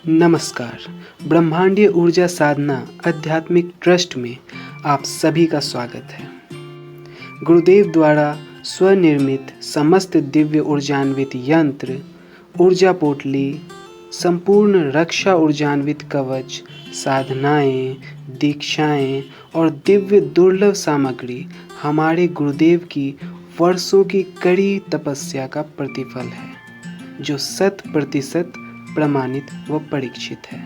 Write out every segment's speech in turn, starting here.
नमस्कार। ब्रह्मांडीय ऊर्जा साधना आध्यात्मिक ट्रस्ट में आप सभी का स्वागत है। गुरुदेव द्वारा स्वनिर्मित समस्त दिव्य ऊर्जान्वित यंत्र, ऊर्जा पोटली, संपूर्ण रक्षा ऊर्जान्वित कवच, साधनाएं, दीक्षाएं और दिव्य दुर्लभ सामग्री हमारे गुरुदेव की वर्षों की कड़ी तपस्या का प्रतिफल है, जो 100% प्रमाणित व परीक्षित है।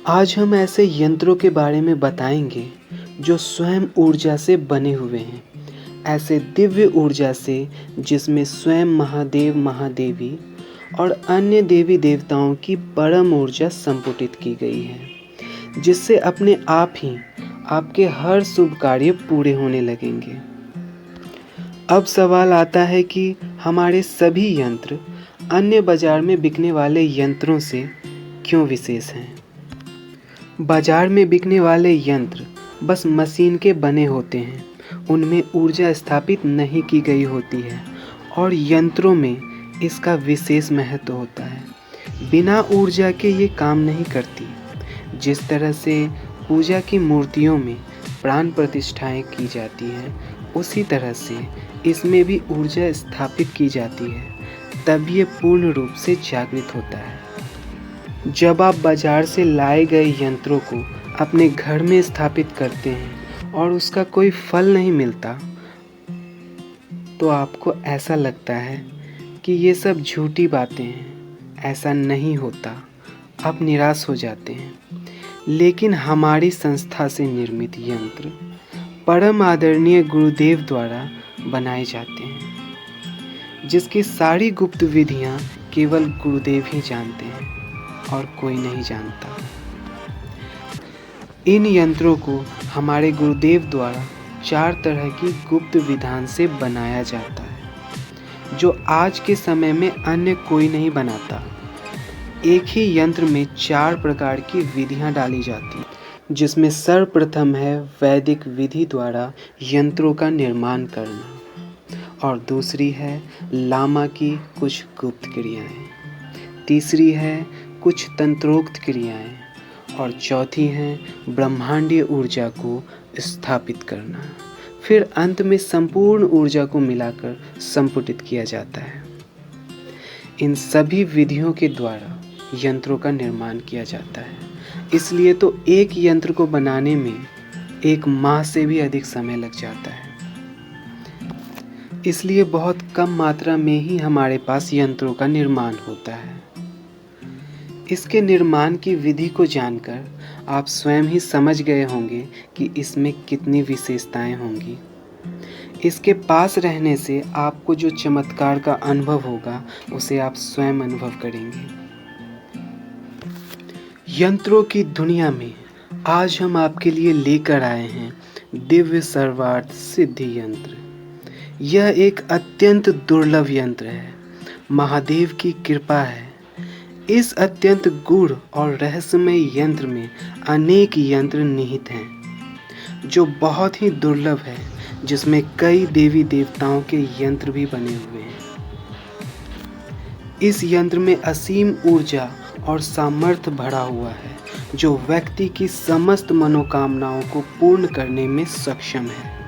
आज हम ऐसे यंत्रों के बारे में बताएंगे जो स्वयं ऊर्जा से बने हुए हैं, ऐसे दिव्य ऊर्जा से जिसमें स्वयं महादेव महादेवी और अन्य देवी देवताओं की परम ऊर्जा संपुटित की गई है, जिससे अपने आप ही आपके हर शुभ कार्य पूरे होने लगेंगे। अब सवाल आता है कि हमारे सभी यंत्र अन्य बाजार में बिकने वाले यंत्रों से क्यों विशेष हैं? बाजार में बिकने वाले यंत्र बस मशीन के बने होते हैं, उनमें ऊर्जा स्थापित नहीं की गई होती है और यंत्रों में इसका विशेष महत्व होता है। बिना ऊर्जा के ये काम नहीं करती। जिस तरह से पूजा की मूर्तियों में प्राण प्रतिष्ठाएं की जाती हैं, उसी तरह से इसमें भी ऊर्जा स्थापित की जाती है, तब ये पूर्ण रूप से जागृत होता है। जब आप बाजार से लाए गए यंत्रों को अपने घर में स्थापित करते हैं और उसका कोई फल नहीं मिलता, तो आपको ऐसा लगता है कि ये सब झूठी बातें हैं, ऐसा नहीं होता। आप निराश हो जाते हैं। लेकिन हमारी संस्था से निर्मित यंत्र परम आदरणीय गुरुदेव द्वारा बनाए जाते हैं, जिसकी सारी गुप्त विधियां केवल गुरुदेव ही जानते हैं और कोई नहीं जानता। इन यंत्रों को हमारे गुरुदेव द्वारा 4 तरह की गुप्त विधान से बनाया जाता है, जो आज के समय में अन्य कोई नहीं बनाता। एक ही यंत्र में 4 प्रकार की विधियां डाली जाती हैं, जिसमें सर्वप्रथम है वैदिक विधि द्वारा यंत्रों का निर्माण करना, और दूसरी है लामा की कुछ गुप्त क्रियाएं, तीसरी है कुछ तंत्रोक्त क्रियाएं और चौथी है ब्रह्मांडीय ऊर्जा को स्थापित करना। फिर अंत में संपूर्ण ऊर्जा को मिलाकर संपुटित किया जाता है। इन सभी विधियों के द्वारा यंत्रों का निर्माण किया जाता है। इसलिए तो एक यंत्र को बनाने में 1 माह से भी अधिक समय लग जाता है। इसलिए बहुत कम मात्रा में ही हमारे पास यंत्रों का निर्माण होता है। इसके निर्माण की विधि को जानकर आप स्वयं ही समझ गए होंगे कि इसमें कितनी विशेषताएं होंगी। इसके पास रहने से आपको जो चमत्कार का अनुभव होगा, उसे आप स्वयं अनुभव करेंगे। यंत्रों की दुनिया में आज हम आपके लिए लेकर आए हैं दिव्य सर्वार्थ सिद्धि यंत्र। यह एक अत्यंत दुर्लभ यंत्र है। महादेव की कृपा है। इस अत्यंत गूढ़ और रहस्यमय यंत्र में अनेक यंत्र निहित हैं, जो बहुत ही दुर्लभ है, जिसमें कई देवी देवताओं के यंत्र भी बने हुए हैं। इस यंत्र में असीम ऊर्जा और सामर्थ्य भरा हुआ है, जो व्यक्ति की समस्त मनोकामनाओं को पूर्ण करने में सक्षम है।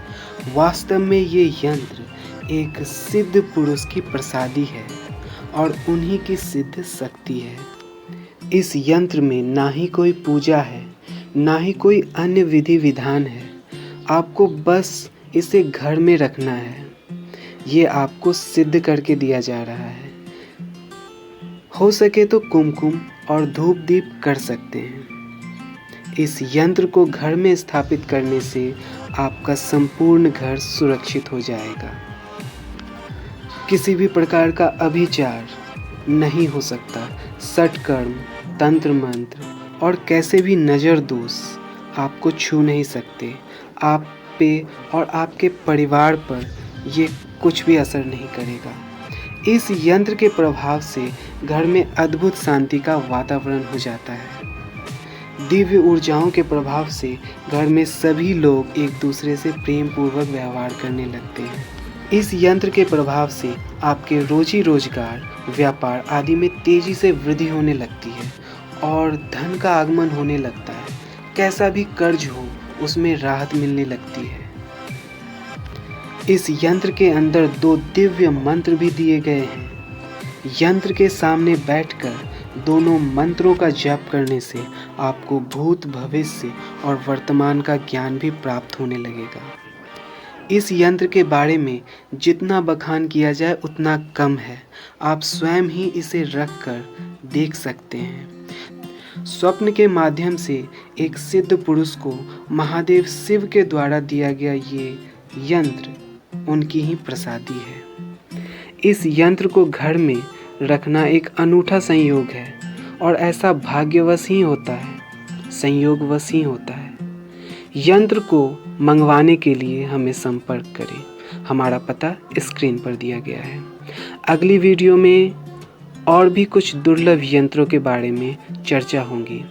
वास्तव में ये यंत्र एक सिद्ध पुरुष की प्रसादी है और उन्हीं की सिद्ध शक्ति है। इस यंत्र में ना ही कोई पूजा है, ना ही कोई अन्य विधि विधान है। आपको बस इसे घर में रखना है। ये आपको सिद्ध करके दिया जा रहा है। हो सके तो कुमकुम और धूप दीप कर सकते हैं। इस यंत्र को घर में स्थापित करने से आपका संपूर्ण घर सुरक्षित हो जाएगा। किसी भी प्रकार का अभिचार नहीं हो सकता। सटकर्म, तंत्र मंत्र और कैसे भी नज़र दोष आपको छू नहीं सकते। आप पे और आपके परिवार पर ये कुछ भी असर नहीं करेगा। इस यंत्र के प्रभाव से घर में अद्भुत शांति का वातावरण हो जाता है। दिव्य ऊर्जाओं के प्रभाव से घर में सभी लोग एक दूसरे से प्रेम पूर्वक व्यवहार करने लगते हैं। इस यंत्र के प्रभाव से आपके रोजी रोजगार, व्यापार आदि में तेजी से वृद्धि होने लगती है और धन का आगमन होने लगता है। कैसा भी कर्ज हो उसमें राहत मिलने लगती है। इस यंत्र के अंदर 2 दिव्य मंत्र भी दिए गए हैं। यंत्र के सामने बैठकर दोनों मंत्रों का जप करने से आपको भूत, भविष्य और वर्तमान का ज्ञान भी प्राप्त होने लगेगा। इस यंत्र के बारे में जितना बखान किया जाए उतना कम है। आप स्वयं ही इसे रख कर देख सकते हैं। स्वप्न के माध्यम से एक सिद्ध पुरुष को महादेव शिव के द्वारा दिया गया ये यंत्र उनकी ही प्रसादी है। इस यंत्र को घर में रखना एक अनूठा संयोग है और ऐसा भाग्यवश ही होता है, संयोगवश ही होता है। यंत्र को मंगवाने के लिए हमें संपर्क करें। हमारा पता स्क्रीन पर दिया गया है। अगली वीडियो में और भी कुछ दुर्लभ यंत्रों के बारे में चर्चा होगी।